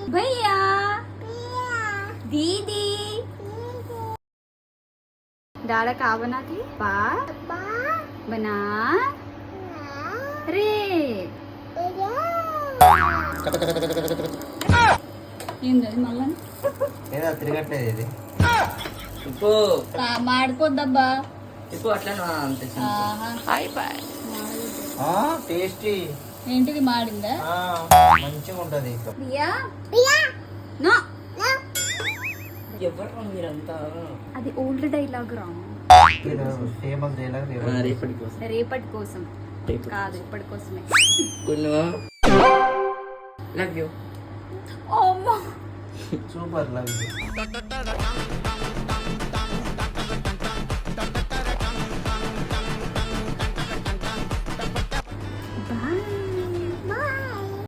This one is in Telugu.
భయ్యా दीदी दादा का बना थी पा बना रे ఏంటది మళ్ళా ఏదో తిరగట్లేదు ఇది ఉప్పు మాడిపోద్దబ్బా ఉప్పు అట్లా అంతే టేస్టీ ఏంటిది మాడిందా మంచిగా ఉంటది ప్రియా నో ఎవరు మీరంతా అది ఓల్డ్ డైలాగ్ రా ఫేమస్ డైలాగ్ రేపటి కోసం కాదు ఇప్పటి కోసమే లవ్ యూ అమ్మా సూపర్ లవ్